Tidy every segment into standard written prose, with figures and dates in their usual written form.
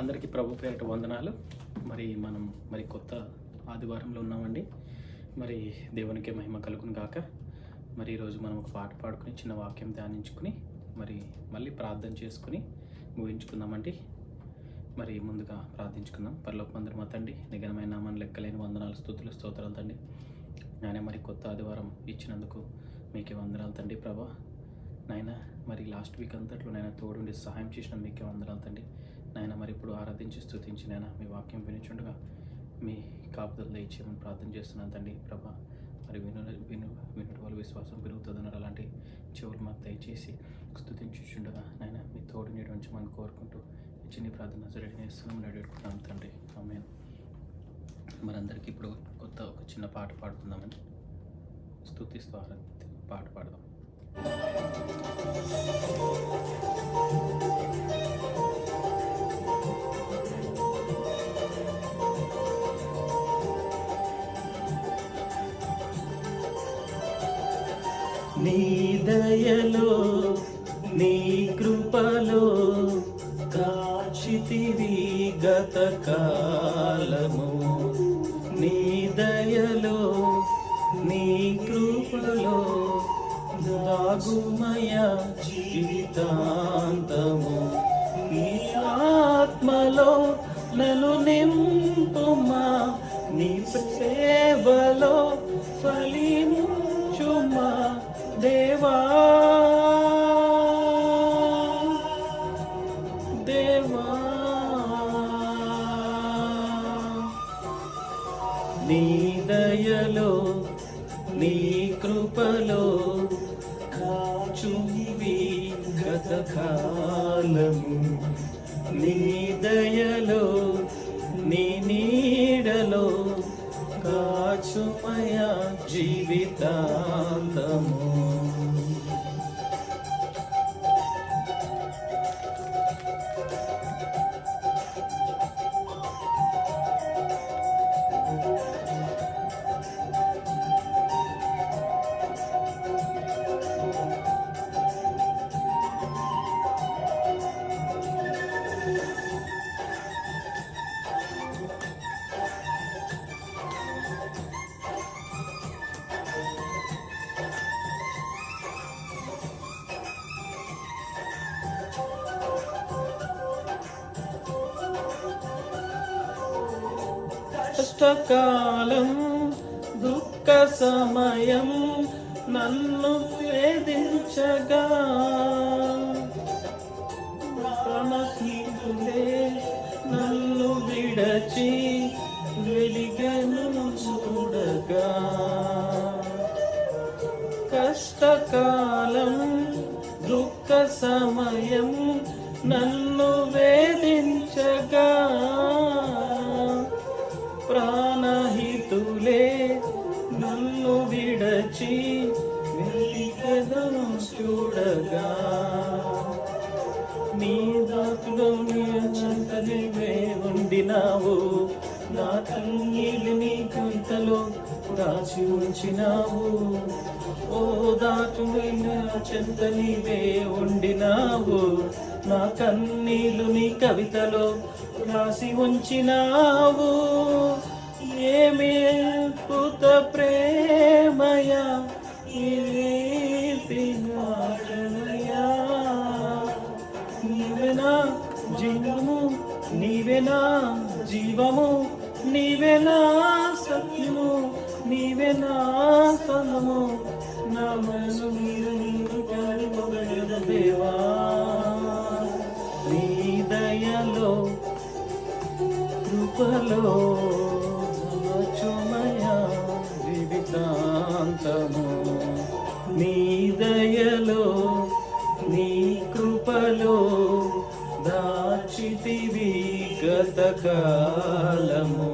అందరికీ ప్రభు పేరిట వందనాలు. మరి కొత్త ఆదివారంలో ఉన్నామండి. మరి దేవునికి మహిమ కలుగును గాక. మరి ఈరోజు మనం ఒక పాట పాడుకుని చిన్న వాక్యం ధ్యానించుకుని మళ్ళీ ప్రార్థన చేసుకుని ముగించుకుందామండి. మరి ముందుగా ప్రార్థించుకుందాం. పరలోకమందున మా తండ్రి, నిఘనమైన నామాన్ని లెక్కలేని వందనాలు, స్తుతులు, స్తోత్రాలు తండ్రి. నాయన మరి కొత్త ఆదివారం ఇచ్చినందుకు మీకే వందనాలు తండ్రి. ప్రభా నాయన మరి లాస్ట్ వీక్ అంతట్లో నాయన తోడుండి సహాయం చేసిన మీకే వందనాలు తండ్రి. నాయన మరి ఇప్పుడు ఆరాధించి స్తుతించి నాయన మీ వాక్యం వినిచుండగా మీ కాపుదలు దయచేయమని ప్రార్థన చేస్తున్నాను తండ్రి. ప్రభా మరి వినుట వాళ్ళ విశ్వాసం పెరుగుతుందన్నారు. అలాంటి చెవులు మాకు దయచేసి స్తుతించుండగా నాయన మీ తోడు నీడు ఉంచమని కోరుకుంటూ చిన్న ప్రార్థన సరిస్తున్నాం నడుకుంటున్నాను తండ్రి. ఆమేన్. మనందరికీ ఇప్పుడు ఒక చిన్న పాట పాడుకుందామని స్తుతిస్తూ పాట పాడదాం. నీ దయలో నీ కృపలో కాచితివి గత కాలము. నీ దయలో నీ కృపలో దాగుమయ జీవితాంతము. నీ ఆత్మలో నన్ను నింపుమా, నీ సేవలో ఫలించుమా దేవా దేవా. నీ దయలో నీ కృపలో కాచువి గత కాలము. నీ దయలో నీ నీడలో కాచుమయ జీవితాంతము. కష్టకాలం దుఃఖ సమయం నన్ను వేధించగా ప్రాణస్నేహితులే నన్ను విడచి వెలిగను చూడగా. కష్టకాలం దుఃఖ సమయం నన్ను వేధించగా ప్రాణహితులే నన్ను విడచి వెలిగను చూడగా. నీ దాతులో నీ చెంతనివే ఉండినావు, నా కన్నీళ్ళు నీ కంతలో దాచి ఉంచినావు. ఓ దాటుని నా చెంతనివే ఉండినావు, నా కన్నీళ్ళు నీ కవితలో రాసి ఉంచినావు. ఏమి అద్భుత ప్రేమయా నీవేనా జీవము, నీవేనా జీవము, నీవేనా సత్యము, నీవేనా సనము. నా మనసు మీరు పొగడదు దేవా. నీ దయలో కృపలో దాచుమయ జీవితాంతము. నీ దయలో నీ కృపలో దాచితివి గత కాలము.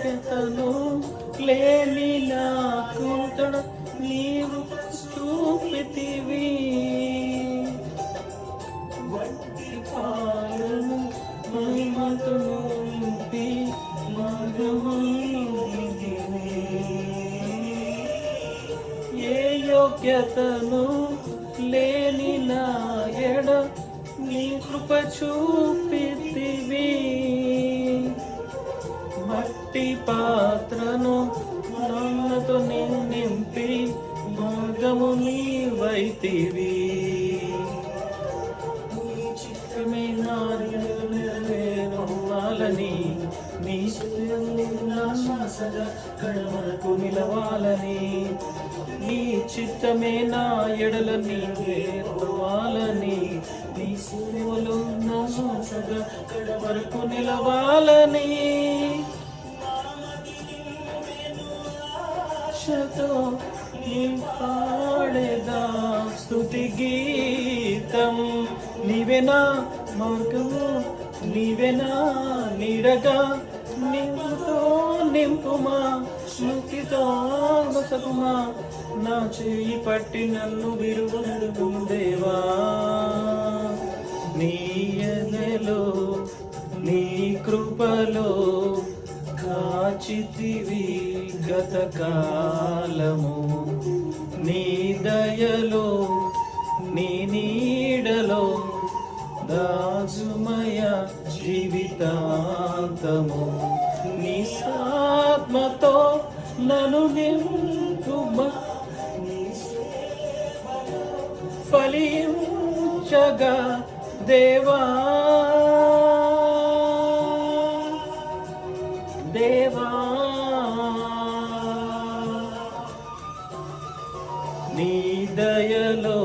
యోగ్యతను లేని నాకు నీవు చూపితివి. పాలను మహిమతో నింపి ఏ యోగ్యతను లేని నా ఎడ నీ కృప చూపితివి. మట్టి పాత్రను నన్నతో నింపి మార్గము నీవైతివి. నెరవేరాలని నీ కడవరకు నిలవాలని నీ చిత్తమే నా ఎడల నెరవేరాలని నీ సేవలో నా శ్వాసగా కడవరకు నిలవాలని పాడేదా స్తుతి గీతం. నీవేనా మార్గము, నీవేనా నీడగా, నీవుతో నింపుమా, స్మృతితో బసకుమా. నా చేయి పట్టి నన్ను విరువడు దేవా. నీ ఎదలో నీ కృపలో కాచితివి గతకాలము. నీ దయలో నీ నీడలో దాసుమయ జీవితాంతము. నీ ఆత్మతో నన్ను నింపుమా, ఫలించగా దేవా. దేవా నీ దయలో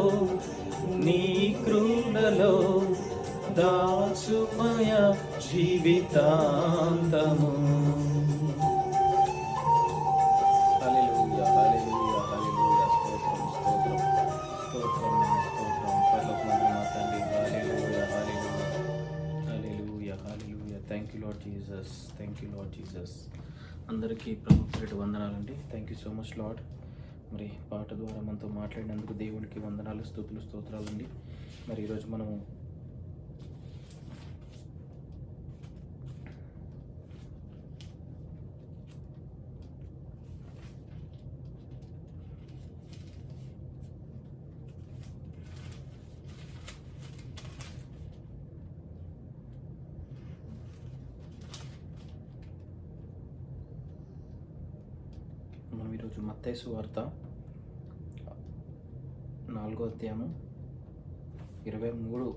నీ కృపలో దాసుమయ జీవితాంతము. హల్లెలూయా, హల్లెలూయా, హల్లెలూయా. స్తోత్రం, స్తోత్రం, స్తోత్రం, స్తోత్రం. పరలోకమందున మా తండ్రి, hallelujah, hallelujah, hallelujah, hallelujah. Thank you Lord Jesus, thank you Lord Jesus. అందరికీ ప్రభు పేరిట వందనాలండి. Thank you so much Lord. మరి పాట ద్వారా మనతో మాట్లాడినందుకు దేవునికి వందనాలు, స్తుతులు, స్తోత్రాలండి. మరి ఈరోజు మనము ఈరోజు మత్తయి సువార్త 4వ అధ్యాయము 23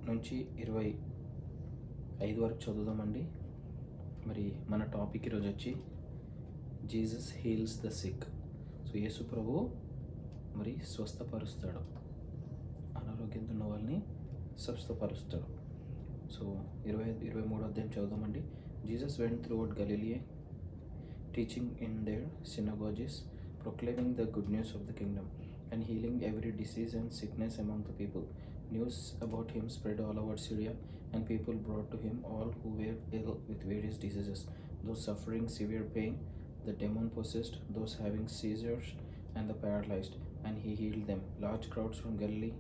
నుంచి 25 వరకు చదువుదామండి. మరి మన టాపిక్ ఈరోజు వచ్చి Jesus heals the sick. So యేసు ప్రభు మరి స్వస్థపరుస్తాడు, అనారోగ్యంతో ఉన్న వాళ్ళని స్వస్థపరుస్తాడు. సో 23వ అధ్యాయం చదువుదామండి. Jesus went throughout Galilee, teaching in their synagogues, proclaiming the good news of the kingdom, and healing every disease and sickness among the people. News about him spread all over Syria, and people brought to him all who were ill with various diseases, those suffering severe pain, the demon-possessed, those having seizures, and the paralyzed, and he healed them. Large crowds from Galilee,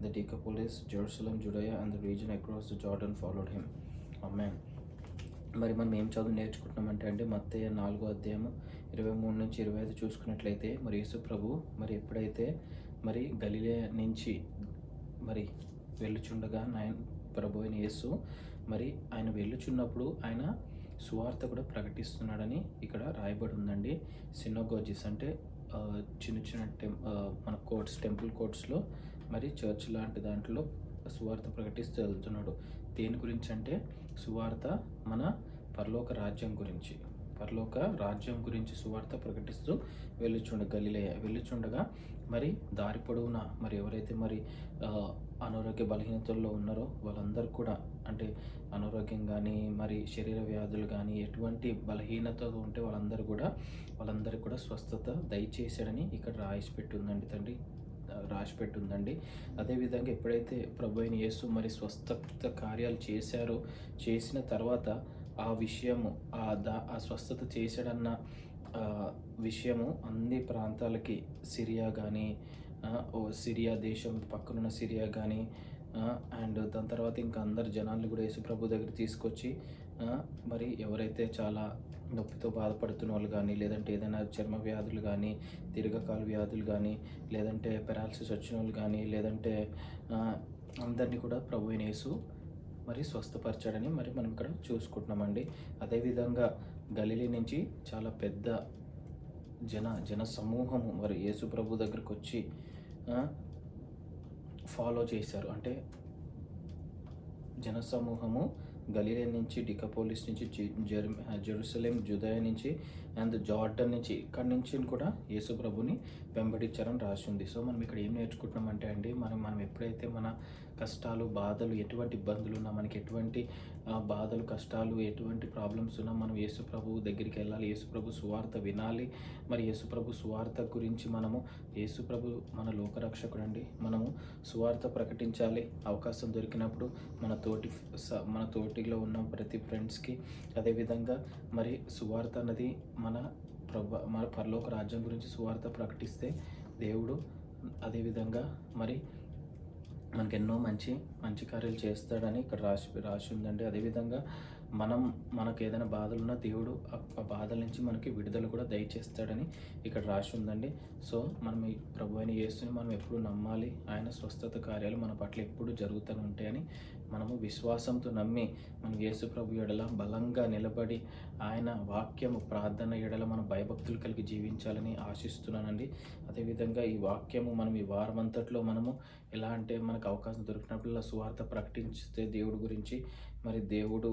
the Decapolis, Jerusalem, Judea, and the region across the Jordan followed him. Amen. మరి మనం ఏం చదువు నేర్చుకుంటున్నామంటే మత్తయి 4వ అధ్యాయం 23 నుంచి 25 చూసుకున్నట్లయితే మరి యేసు ప్రభు మరి ఎప్పుడైతే మరి గలిలే నుంచి మరి వెళ్ళుచుండగా ప్రభు అయిన యేసు మరి ఆయన వెళ్ళుచున్నప్పుడు ఆయన సువార్త కూడా ప్రకటిస్తున్నాడని ఇక్కడ రాయబడి ఉందండి. సినోగోజెస్ అంటే చిన్న చిన్న మన కోర్ట్స్, టెంపుల్ కోర్ట్స్లో మరి చర్చ్ లాంటి దాంట్లో సువార్త ప్రకటిస్తూ వెళ్తున్నాడు. దేని గురించి అంటే సువార్త మన పరలోక రాజ్యం గురించి సువార్త ప్రకటిస్తూ వెళ్ళుచుండగా మరి దారి పొడవునా మరి ఎవరైతే మరి అనారోగ్య బలహీనతల్లో ఉన్నారో వాళ్ళందరూ కూడా, అంటే అనారోగ్యం కానీ మరి శరీర వ్యాధులు కానీ ఎటువంటి బలహీనత ఉంటే వాళ్ళందరికీ కూడా స్వస్థత దయచేశాడని ఇక్కడ రాసిపెట్టుందండి. అదేవిధంగా ఎప్పుడైతే ప్రభు అయిన యేసు మరి స్వస్థత కార్యాలు చేసిన తర్వాత ఆ విషయము ఆ స్వస్థత చేశాడన్న విషయము అన్ని ప్రాంతాలకి సిరియా కానీ, సిరియా దేశం పక్కనున్న సిరియా కానీ, అండ్ దాని తర్వాత ఇంకా అందరు జనాల్ని కూడా యేసుప్రభు దగ్గర తీసుకొచ్చి, మరి ఎవరైతే చాలా నొప్పితో బాధపడుతున్న వాళ్ళు కానీ, లేదంటే ఏదైనా చర్మ వ్యాధులు కానీ, దీర్ఘకాల వ్యాధులు కానీ, లేదంటే పెరాలసిస్ వచ్చిన వాళ్ళు కానీ, లేదంటే అందరినీ కూడా ప్రభు అయిన యేసు మరి స్వస్థపరచాడని మరి మనం ఇక్కడ చూసుకుంటున్నామండి. అదేవిధంగా గలిలీ నుంచి చాలా పెద్ద జన సమూహము మరి యేసు ప్రభు దగ్గరకు వచ్చి ఫాలో చేశారు. అంటే జనసమూహము గలిలే నుంచి, డికాపోలిస్ నుంచి, జెరూసలేం, జుదయ నుంచి అండ్ జార్డన్ నుంచి, ఇక్కడి నుంచి కూడా యేసు ప్రభుని వెంబడించారని రాసి ఉంది. సో మనం ఇక్కడ ఏం నేర్చుకుంటున్నామంటే అండి, మనం ఎప్పుడైతే మన కష్టాలు, బాధలు, ఎటువంటి ఇబ్బందులు ఉన్నా, మనకి ఎటువంటి బాధలు, కష్టాలు, ఎటువంటి ప్రాబ్లమ్స్ ఉన్నా మనం యేసు ప్రభు దగ్గరికి వెళ్ళాలి. యేసు ప్రభు సువార్త వినాలి. మరి యేసు ప్రభు సువార్త గురించి యేసు ప్రభు మన లోకరక్షకుడు అండి. మనము సువార్త ప్రకటించాలి. అవకాశం దొరికినప్పుడు మన తోటిలో ఉన్న ప్రతి ఫ్రెండ్స్కి, అదేవిధంగా మరి సువార్త అన్నది మన పరలోక రాజ్యం గురించి సువార్త ప్రకటిస్తే దేవుడు అదేవిధంగా మరి మనకు ఎన్నో మంచి కార్యాలు చేస్తాడని ఇక్కడ రాసి ఉందండి. అదేవిధంగా మనకు ఏదైనా బాధలున్నా దేవుడు ఆ బాధల నుంచి మనకి విడుదల కూడా దయచేస్తాడని ఇక్కడ రాసి ఉందండి. సో మనం ఈ ప్రభు అయిన యేసుని మనం ఎప్పుడు నమ్మాలి. ఆయన స్వస్థత కార్యాలు మన పట్ల ఎప్పుడు జరుగుతూనే ఉంటాయని మనము విశ్వాసంతో నమ్మి మనం యేసు ప్రభు ఎడల బలంగా నిలబడి ఆయన వాక్యము, ప్రార్థన ఎడల మన భయభక్తులు కలిగి జీవించాలని ఆశిస్తున్నానండి. అదేవిధంగా ఈ వాక్యము మనం ఈ వారం అంతట్లో మనము ఎలా అంటే మనకు అవకాశం దొరికినప్పుడు సువార్త ప్రకటించితే దేవుడి గురించి, మరి దేవుడు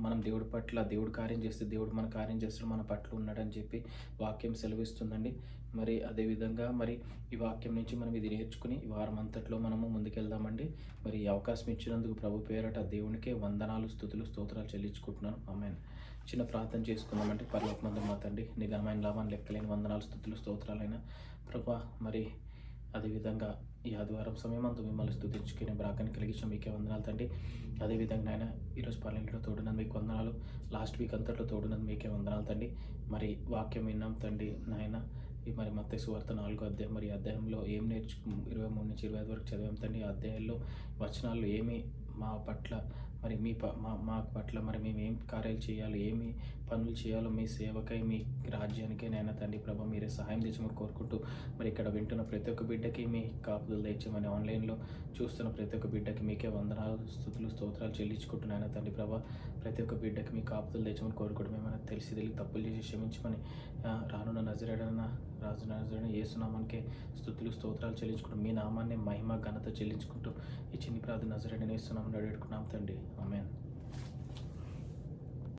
మనం దేవుడి పట్ల, దేవుడు కార్యం చేస్తే దేవుడు మన కార్యం చేస్తాడు, మన పట్ల ఉన్నాడని చెప్పి వాక్యం సెలవిస్తుందండి. మరి అదేవిధంగా మరి ఈ వాక్యం నుంచి మనం ఇది నేర్చుకుని ఈ వారం అంతట్లో మనము ముందుకెళ్దామండి. మరి ఈ అవకాశం ఇచ్చినందుకు ప్రభు పేరట దేవునికే వందనాలు, స్తుతులు, స్తోత్రాలు చెల్లించుకుంటున్నాను. ఆమేన్. చిన్న ప్రార్థన చేసుకుందామంటే, పరలోకమందు మా తండ్రి, నీ ఘనమైన లాభాన్ని లెక్కలేని వందనాలు, స్తుతులు, స్తోత్రాలైన ప్రభా, మరి అదేవిధంగా ఈ ఆదివారం సమయమంతా మిమ్మల్ని స్తుతించుకునే బ్రాకాన్ని కలిగించిన మీకే వందనాలు తండ్రి. అదేవిధంగా నాయన ఈరోజు పల్లెంలో తోడున్నది మీకు వందనాలు, లాస్ట్ వీక్ అంతట్లో తోడున్నది మీకే వందనాలు తండ్రి. మరి వాక్యం విన్నాం తండ్రి నాయన. మరి మత్తయి సువార్త 4వ అధ్యాయం, మరి అధ్యాయంలో ఏం 23 నుంచి 25 వరకు చదివాం తండ్రి. ఆ అధ్యాయంలో వచనాలు ఏమి మా పట్ల, మరి మా పట్ల మరి మేము ఏం కార్యాలు చేయాలి, ఏమి పనులు చేయాలో మీ సేవకై, మీ రాజ్యానికే నైనా తండ్రి ప్రభా మీరే సహాయం తెచ్చమని కోరుకుంటూ, మరి ఇక్కడ వింటున్న ప్రతి ఒక్క బిడ్డకి మీ కాపుదలు తెచ్చమని, ఆన్లైన్లో చూస్తున్న ప్రతి ఒక్క బిడ్డకి మీకే వందనాలు, స్తుతులు, స్తోత్రాలు చెల్లించుకుంటున్నాను తండ్రి ప్రభా. ప్రతి ఒక్క బిడ్డకి మీ కాపుదలు తెచ్చమని కోరుకుంటూ, మేము తెలిసి తప్పులు చేసి క్షమించమని, రానున్న రాజు నజరేయుడైన యేసు నామానికే స్తుతులు, స్తోత్రాలు చెల్లించుకుంటూ, మీ నామాన్ని మహిమ, ఘనత చెల్లించుకుంటూ ఈ చిన్ని ప్రార్థన నజరేయుడైన యేసు నామమున వేడుకుంటున్నాం తండ్రి. ఆమేన్.